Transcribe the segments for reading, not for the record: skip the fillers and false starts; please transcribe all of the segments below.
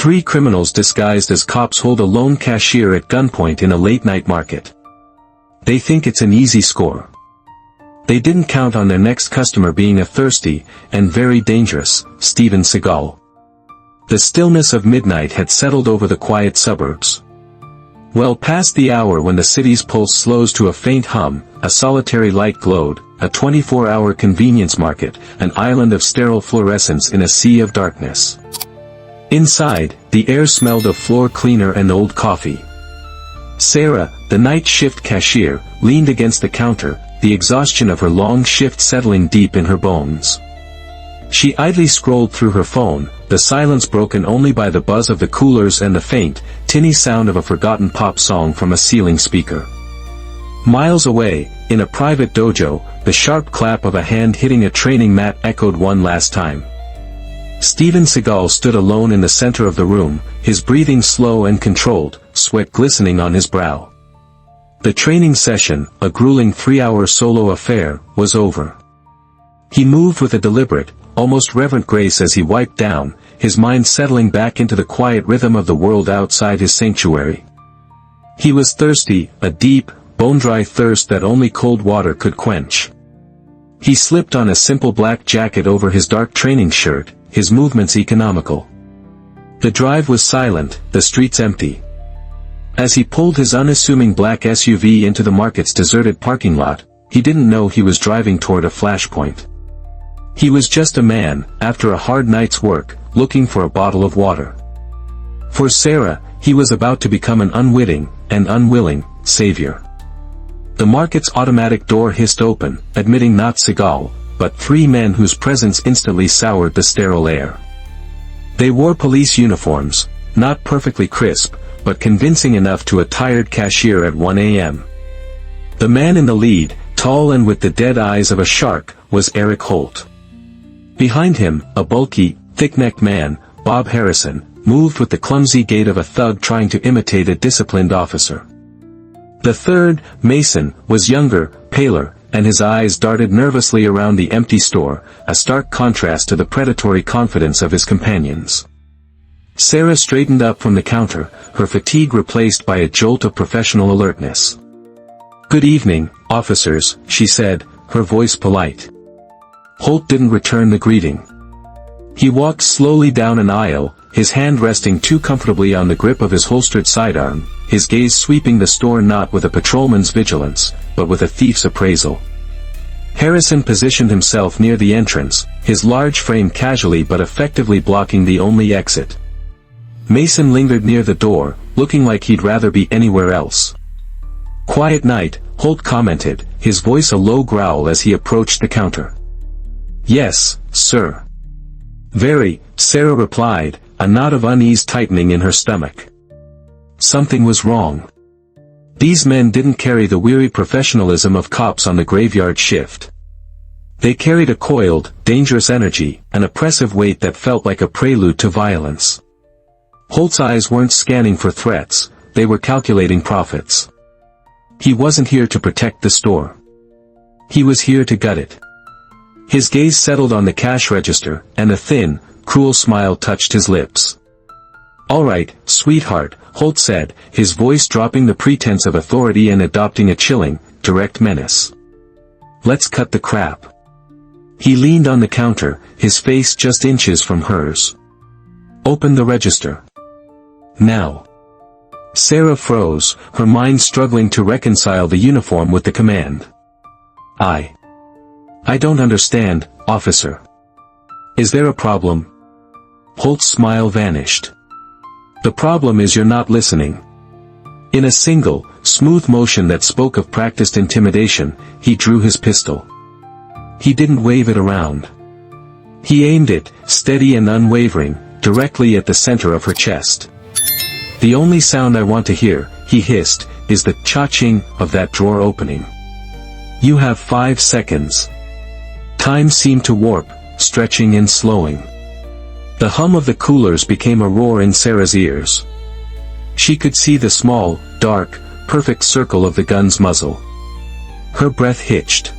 Three criminals disguised as cops hold a lone cashier at gunpoint in a late-night market. They think it's an easy score. They didn't count on their next customer being a thirsty, and very dangerous, Steven Seagal. The stillness of midnight had settled over the quiet suburbs. Well past the hour when the city's pulse slows to a faint hum, a solitary light glowed, a 24-hour convenience market, an island of sterile fluorescence in a sea of darkness. Inside, the air smelled of floor cleaner and old coffee. Sarah, the night shift cashier, leaned against the counter, the exhaustion of her long shift settling deep in her bones. She idly scrolled through her phone, the silence broken only by the buzz of the coolers and the faint, tinny sound of a forgotten pop song from a ceiling speaker. Miles away, in a private dojo, the sharp clap of a hand hitting a training mat echoed one last time. Steven Seagal stood alone in the center of the room, his breathing slow and controlled, sweat glistening on his brow. The training session, a grueling 3-hour solo affair, was over. He moved with a deliberate, almost reverent grace as he wiped down, his mind settling back into the quiet rhythm of the world outside his sanctuary. He was thirsty, a deep, bone-dry thirst that only cold water could quench. He slipped on a simple black jacket over his dark training shirt, his movements economical. The drive was silent, the streets empty. As he pulled his unassuming black SUV into the market's deserted parking lot, he didn't know he was driving toward a flashpoint. He was just a man, after a hard night's work, looking for a bottle of water. For Sarah, he was about to become an unwitting, and unwilling, savior. The market's automatic door hissed open, admitting not Seagal, but three men whose presence instantly soured the sterile air. They wore police uniforms, not perfectly crisp, but convincing enough to a tired cashier at 1 a.m. The man in the lead, tall and with the dead eyes of a shark, was Eric Holt. Behind him, a bulky, thick-necked man, Bob Harrison, moved with the clumsy gait of a thug trying to imitate a disciplined officer. The third, Mason, was younger, paler, and his eyes darted nervously around the empty store, a stark contrast to the predatory confidence of his companions. Sarah straightened up from the counter, her fatigue replaced by a jolt of professional alertness. "Good evening, officers," she said, her voice polite. Holt didn't return the greeting. He walked slowly down an aisle, his hand resting too comfortably on the grip of his holstered sidearm, his gaze sweeping the store not with a patrolman's vigilance, but with a thief's appraisal. Harrison positioned himself near the entrance, his large frame casually but effectively blocking the only exit. Mason lingered near the door, looking like he'd rather be anywhere else. "Quiet night," Holt commented, his voice a low growl as he approached the counter. "Yes, sir." "Very," Sarah replied, a knot of unease tightening in her stomach. Something was wrong. These men didn't carry the weary professionalism of cops on the graveyard shift. They carried a coiled, dangerous energy, an oppressive weight that felt like a prelude to violence. Holt's eyes weren't scanning for threats, they were calculating profits. He wasn't here to protect the store. He was here to gut it. His gaze settled on the cash register, and a thin, cruel smile touched his lips. "All right, sweetheart," Holt said, his voice dropping the pretense of authority and adopting a chilling, direct menace. "Let's cut the crap." He leaned on the counter, his face just inches from hers. "Open the register. Now." Sarah froze, her mind struggling to reconcile the uniform with the command. I don't understand, officer. Is there a problem?" Holt's smile vanished. "The problem is you're not listening." In a single, smooth motion that spoke of practiced intimidation, he drew his pistol. He didn't wave it around. He aimed it, steady and unwavering, directly at the center of her chest. "The only sound I want to hear," he hissed, "is the cha-ching of that drawer opening. You have 5 seconds." Time seemed to warp, stretching and slowing. The hum of the coolers became a roar in Sarah's ears. She could see the small, dark, perfect circle of the gun's muzzle. Her breath hitched.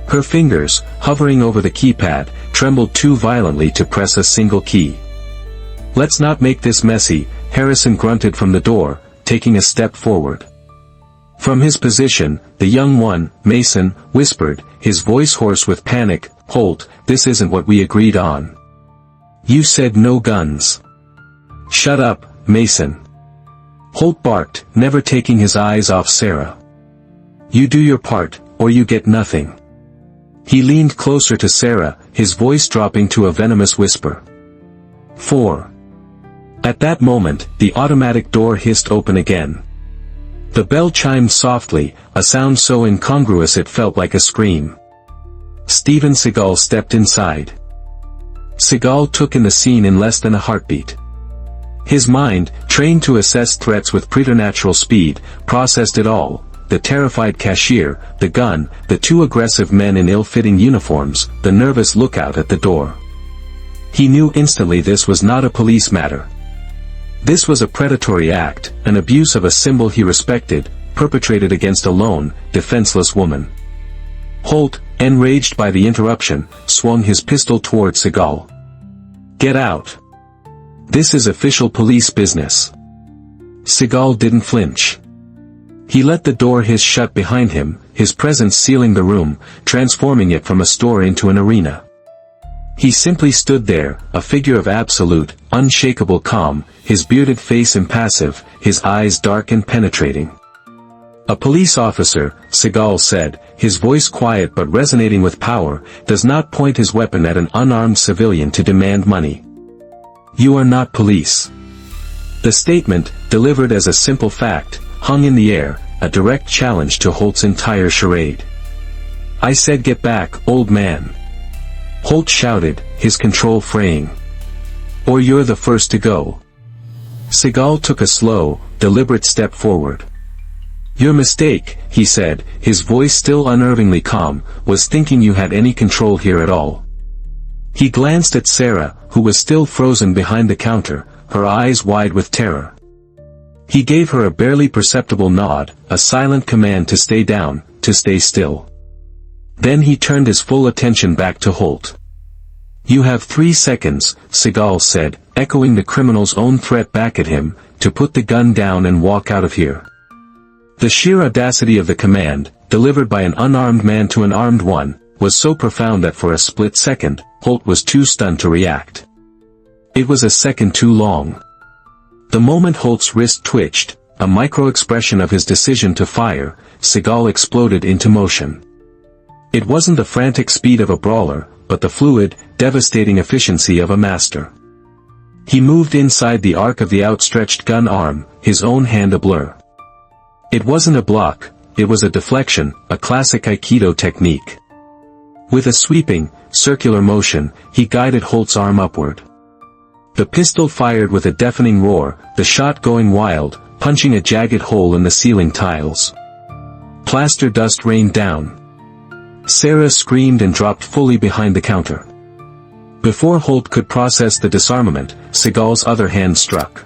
Her fingers, hovering over the keypad, trembled too violently to press a single key. "Let's not make this messy," Harrison grunted from the door, taking a step forward. From his position, the young one, Mason, whispered, his voice hoarse with panic, "Holt, this isn't what we agreed on. You said no guns." "Shut up, Mason," Holt barked, never taking his eyes off Sarah. "You do your part, or you get nothing." He leaned closer to Sarah, his voice dropping to a venomous whisper. 4. At that moment, the automatic door hissed open again. The bell chimed softly, a sound so incongruous it felt like a scream. Steven Seagal stepped inside. Seagal took in the scene in less than a heartbeat. His mind, trained to assess threats with preternatural speed, processed it all: the terrified cashier, the gun, the two aggressive men in ill-fitting uniforms, the nervous lookout at the door. He knew instantly this was not a police matter. This was a predatory act, an abuse of a symbol he respected, perpetrated against a lone, defenseless woman. Holt, enraged by the interruption, swung his pistol toward Seagal. "Get out. This is official police business." Seagal didn't flinch. He let the door hiss shut behind him, his presence sealing the room, transforming it from a store into an arena. He simply stood there, a figure of absolute, unshakable calm, his bearded face impassive, his eyes dark and penetrating. "A police officer," Seagal said, his voice quiet but resonating with power, "does not point his weapon at an unarmed civilian to demand money. You are not police." The statement, delivered as a simple fact, hung in the air, a direct challenge to Holt's entire charade. "I said get back, old man," Holt shouted, his control fraying. "Or you're the first to go." Seagal took a slow, deliberate step forward. "Your mistake," he said, his voice still unnervingly calm, "was thinking you had any control here at all." He glanced at Sarah, who was still frozen behind the counter, her eyes wide with terror. He gave her a barely perceptible nod, a silent command to stay down, to stay still. Then he turned his full attention back to Holt. "You have 3 seconds, Seagal said, echoing the criminal's own threat back at him, to put the gun down and walk out of here." The sheer audacity of the command, delivered by an unarmed man to an armed one, was so profound that for a split second, Holt was too stunned to react. It was a second too long. The moment Holt's wrist twitched, a micro-expression of his decision to fire, Seagal exploded into motion. It wasn't the frantic speed of a brawler, but the fluid, devastating efficiency of a master. He moved inside the arc of the outstretched gun arm, his own hand a blur. It wasn't a block, it was a deflection, a classic Aikido technique. With a sweeping, circular motion, he guided Holt's arm upward. The pistol fired with a deafening roar, the shot going wild, punching a jagged hole in the ceiling tiles. Plaster dust rained down. Sarah screamed and dropped fully behind the counter. Before Holt could process the disarmament, Seagal's other hand struck.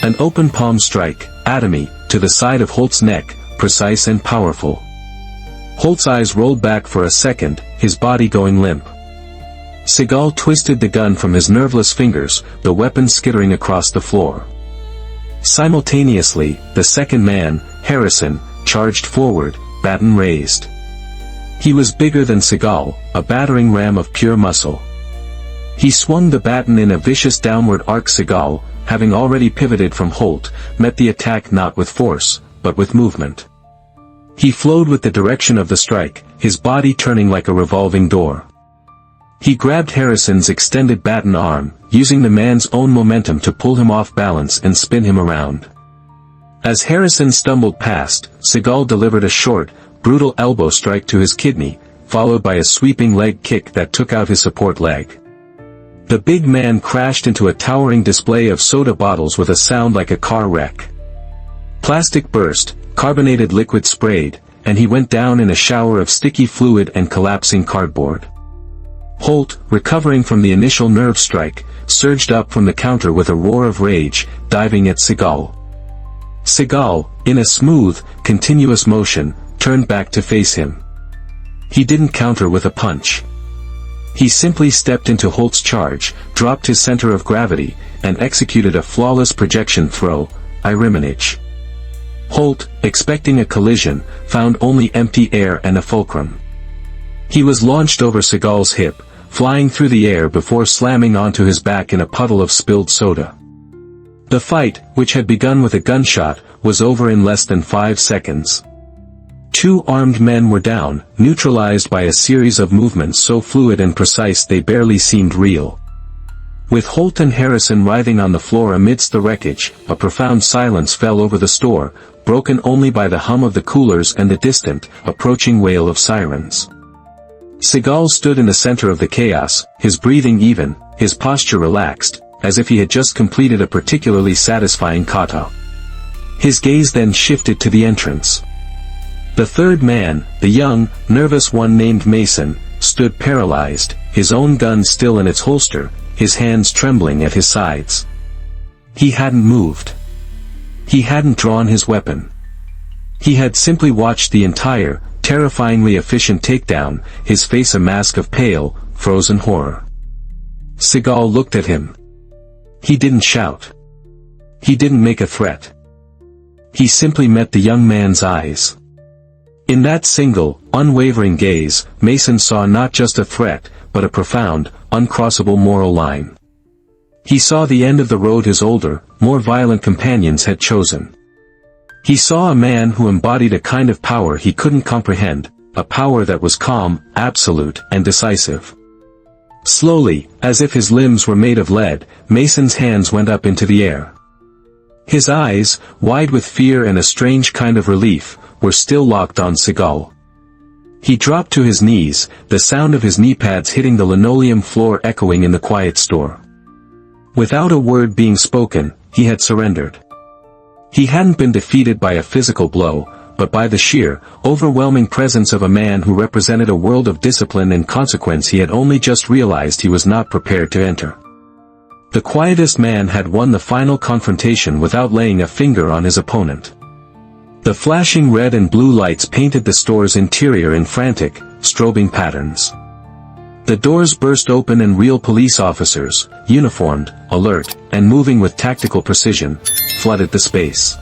An open palm strike, atomy, to the side of Holt's neck, precise and powerful. Holt's eyes rolled back for a second, his body going limp. Seagal twisted the gun from his nerveless fingers, the weapon skittering across the floor. Simultaneously, the second man, Harrison, charged forward, baton raised. He was bigger than Seagal, a battering ram of pure muscle. He swung the baton in a vicious downward arc. Seagal, having already pivoted from Holt, met the attack not with force, but with movement. He flowed with the direction of the strike, his body turning like a revolving door. He grabbed Harrison's extended baton arm, using the man's own momentum to pull him off balance and spin him around. As Harrison stumbled past, Seagal delivered a short, brutal elbow strike to his kidney, followed by a sweeping leg kick that took out his support leg. The big man crashed into a towering display of soda bottles with a sound like a car wreck. Plastic burst, carbonated liquid sprayed, and he went down in a shower of sticky fluid and collapsing cardboard. Holt, recovering from the initial nerve strike, surged up from the counter with a roar of rage, diving at Seagal. Seagal, in a smooth, continuous motion, turned back to face him. He didn't counter with a punch. He simply stepped into Holt's charge, dropped his center of gravity, and executed a flawless projection throw, Irimage. Holt, expecting a collision, found only empty air and a fulcrum. He was launched over Seagal's hip, flying through the air before slamming onto his back in a puddle of spilled soda. The fight, which had begun with a gunshot, was over in less than 5 seconds. 2 armed men were down, neutralized by a series of movements so fluid and precise they barely seemed real. With Holt and Harrison writhing on the floor amidst the wreckage, a profound silence fell over the store, broken only by the hum of the coolers and the distant, approaching wail of sirens. Seagal stood in the center of the chaos, his breathing even, his posture relaxed, as if he had just completed a particularly satisfying kata. His gaze then shifted to the entrance. The third man, the young, nervous one named Mason, stood paralyzed, his own gun still in its holster, his hands trembling at his sides. He hadn't moved. He hadn't drawn his weapon. He had simply watched the entire, terrifyingly efficient takedown, his face a mask of pale, frozen horror. Seagal looked at him. He didn't shout. He didn't make a threat. He simply met the young man's eyes. In that single, unwavering gaze, Mason saw not just a threat, but a profound, uncrossable moral line. He saw the end of the road his older, more violent companions had chosen. He saw a man who embodied a kind of power he couldn't comprehend, a power that was calm, absolute, and decisive. Slowly, as if his limbs were made of lead, Mason's hands went up into the air. His eyes, wide with fear and a strange kind of relief, were still locked on Seagal. He dropped to his knees, the sound of his knee pads hitting the linoleum floor echoing in the quiet store. Without a word being spoken, he had surrendered. He hadn't been defeated by a physical blow, but by the sheer, overwhelming presence of a man who represented a world of discipline and consequence he had only just realized he was not prepared to enter. The quietest man had won the final confrontation without laying a finger on his opponent. The flashing red and blue lights painted the store's interior in frantic, strobing patterns. The doors burst open and real police officers, uniformed, alert, and moving with tactical precision, flooded the space.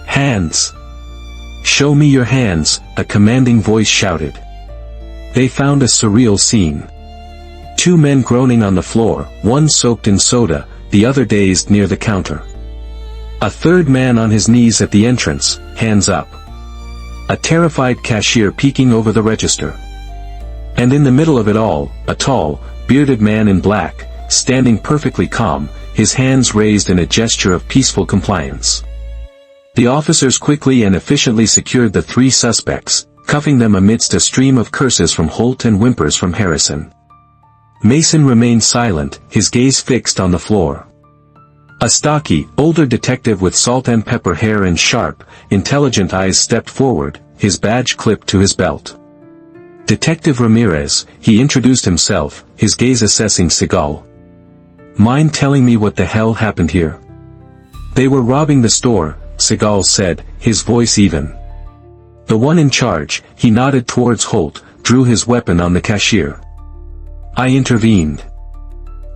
"Hands! Show me your hands," a commanding voice shouted. They found a surreal scene. 2 men groaning on the floor, one soaked in soda, the other dazed near the counter. A third man on his knees at the entrance, hands up. A terrified cashier peeking over the register. And in the middle of it all, a tall, bearded man in black, standing perfectly calm, his hands raised in a gesture of peaceful compliance. The officers quickly and efficiently secured the 3 suspects, cuffing them amidst a stream of curses from Holt and whimpers from Harrison. Mason remained silent, his gaze fixed on the floor. A stocky, older detective with salt and pepper hair and sharp, intelligent eyes stepped forward, his badge clipped to his belt. "Detective Ramirez," he introduced himself, his gaze assessing Seagal. "Mind telling me what the hell happened here?" "They were robbing the store," Seagal said, his voice even. The one in charge, he nodded towards Holt, drew his weapon on the cashier. "I intervened."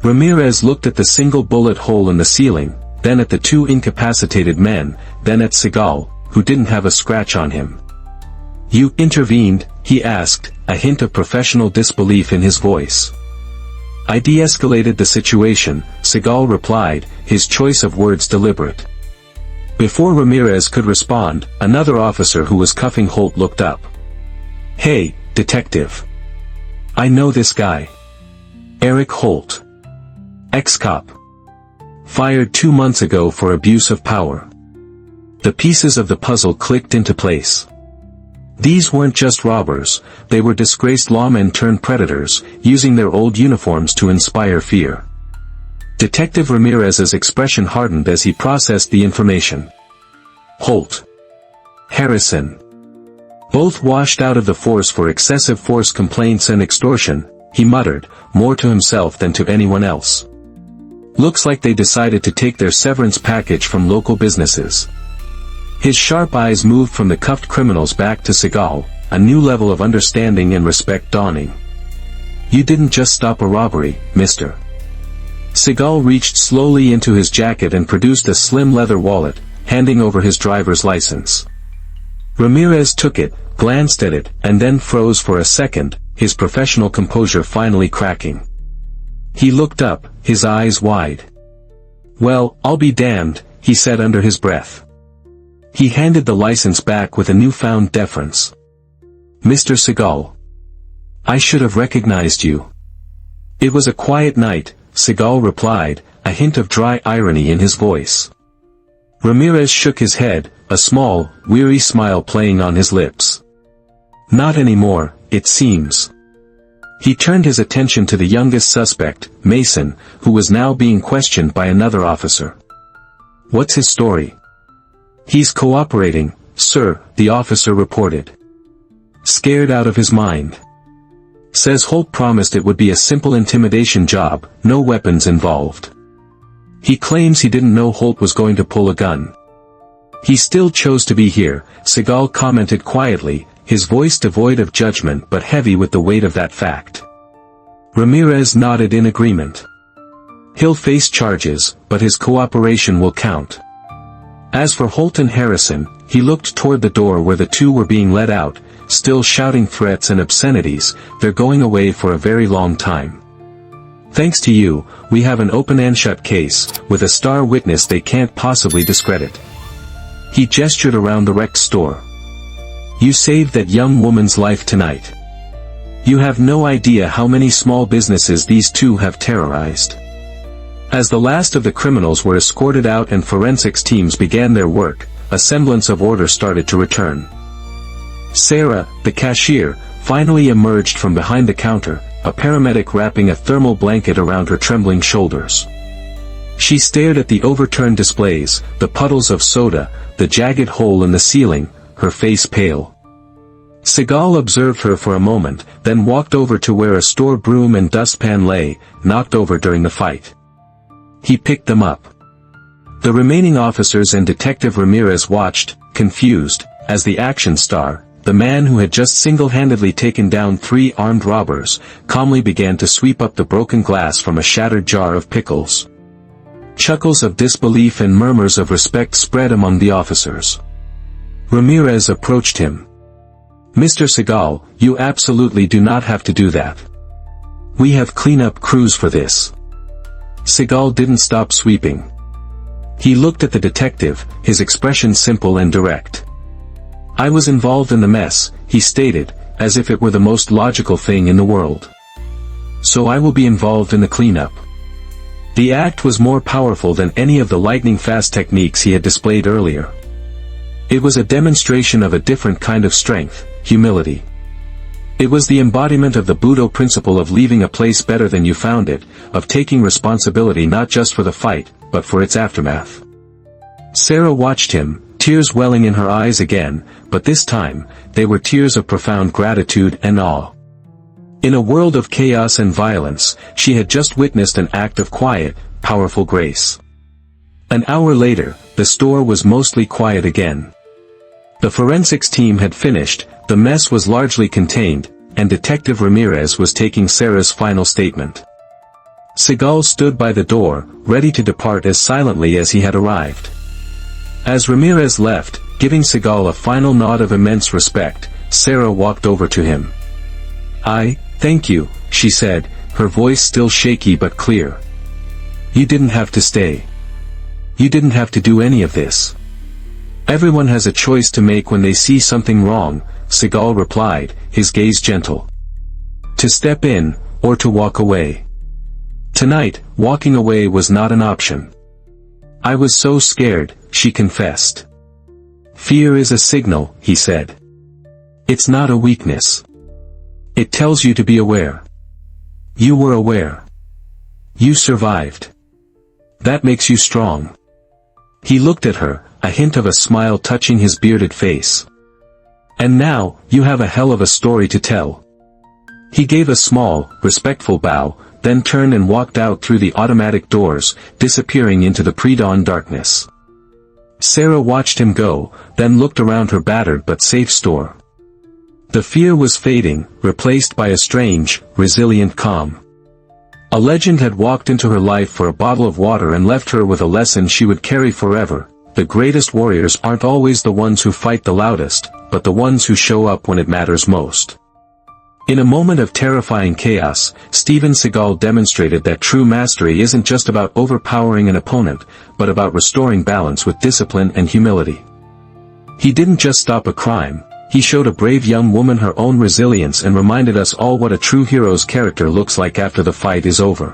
Ramirez looked at the single bullet hole in the ceiling, then at the 2 incapacitated men, then at Seagal, who didn't have a scratch on him. "You intervened?" he asked, a hint of professional disbelief in his voice. "I de-escalated the situation," Seagal replied, his choice of words deliberate. Before Ramirez could respond, another officer who was cuffing Holt looked up. "Hey, detective. I know this guy. Eric Holt. Ex-cop. Fired 2 months ago for abuse of power." The pieces of the puzzle clicked into place. These weren't just robbers, they were disgraced lawmen turned predators, using their old uniforms to inspire fear. Detective Ramirez's expression hardened as he processed the information. Holt. Harrison. Both washed out of the force for excessive force complaints and extortion, he muttered, more to himself than to anyone else. "Looks like they decided to take their severance package from local businesses." His sharp eyes moved from the cuffed criminals back to Seagal, a new level of understanding and respect dawning. You didn't just stop a robbery, mister. Seagal reached slowly into his jacket and produced a slim leather wallet, handing over his driver's license. Ramirez took it, glanced at it, and then froze for a second, his professional composure finally cracking. He looked up, his eyes wide. "Well, I'll be damned," he said under his breath. He handed the license back with a newfound deference. "Mr. Seagal. I should have recognized you." "It was a quiet night," Seagal replied, a hint of dry irony in his voice. Ramirez shook his head, a small, weary smile playing on his lips. "Not anymore, it seems." He turned his attention to the youngest suspect, Mason, who was now being questioned by another officer. "What's his story?" "He's cooperating, sir," the officer reported. "Scared out of his mind. Says Holt promised it would be a simple intimidation job, no weapons involved. He claims he didn't know Holt was going to pull a gun. He still chose to be here," Seagal commented quietly, his voice devoid of judgment but heavy with the weight of that fact. Ramirez nodded in agreement. "He'll face charges, but his cooperation will count." As for Holt and Harrison, he looked toward the door where the two were being let out, still shouting threats and obscenities. "They're going away for a very long time. Thanks to you, we have an open and shut case, with a star witness they can't possibly discredit." He gestured around the wrecked store. "You saved that young woman's life tonight. You have no idea how many small businesses these two have terrorized." As the last of the criminals were escorted out and forensics teams began their work, a semblance of order started to return. Sarah, the cashier, finally emerged from behind the counter, a paramedic wrapping a thermal blanket around her trembling shoulders. She stared at the overturned displays, the puddles of soda, the jagged hole in the ceiling, her face pale. Seagal observed her for a moment, then walked over to where a store broom and dustpan lay, knocked over during the fight. He picked them up. The remaining officers and Detective Ramirez watched, confused, as the action star, the man who had just single-handedly taken down 3 armed robbers, calmly began to sweep up the broken glass from a shattered jar of pickles. Chuckles of disbelief and murmurs of respect spread among the officers. Ramirez approached him. "Mr. Seagal, you absolutely do not have to do that. We have cleanup crews for this." Seagal didn't stop sweeping. He looked at the detective, his expression simple and direct. "I was involved in the mess," he stated, as if it were the most logical thing in the world. "So I will be involved in the cleanup." The act was more powerful than any of the lightning-fast techniques he had displayed earlier. It was a demonstration of a different kind of strength, humility. It was the embodiment of the Budo principle of leaving a place better than you found it, of taking responsibility not just for the fight, but for its aftermath. Sarah watched him, tears welling in her eyes again, but this time, they were tears of profound gratitude and awe. In a world of chaos and violence, she had just witnessed an act of quiet, powerful grace. An hour later, the store was mostly quiet again. The forensics team had finished, the mess was largely contained, and Detective Ramirez was taking Sarah's final statement. Seagal stood by the door, ready to depart as silently as he had arrived. As Ramirez left, giving Seagal a final nod of immense respect, Sarah walked over to him. "Thank you," she said, her voice still shaky but clear. "You didn't have to stay. You didn't have to do any of this. Everyone has a choice to make when they see something wrong," Seagal replied, his gaze gentle. "To step in, or to walk away. Tonight, walking away was not an option. I was so scared," she confessed. "Fear is a signal," he said. "It's not a weakness. It tells you to be aware. You were aware. You survived. That makes you strong." He looked at her, a hint of a smile touching his bearded face. "And now, you have a hell of a story to tell." He gave a small, respectful bow, then turned and walked out through the automatic doors, disappearing into the pre-dawn darkness. Sarah watched him go, then looked around her battered but safe store. The fear was fading, replaced by a strange, resilient calm. A legend had walked into her life for a bottle of water and left her with a lesson she would carry forever. The greatest warriors aren't always the ones who fight the loudest, but the ones who show up when it matters most. In a moment of terrifying chaos, Steven Seagal demonstrated that true mastery isn't just about overpowering an opponent, but about restoring balance with discipline and humility. He didn't just stop a crime, he showed a brave young woman her own resilience and reminded us all what a true hero's character looks like after the fight is over.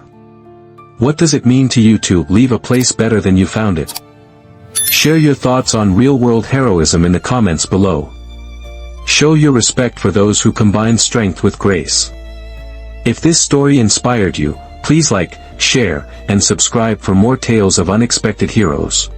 What does it mean to you to leave a place better than you found it? Share your thoughts on real-world heroism in the comments below. Show your respect for those who combine strength with grace. If this story inspired you, please like, share, and subscribe for more tales of unexpected heroes.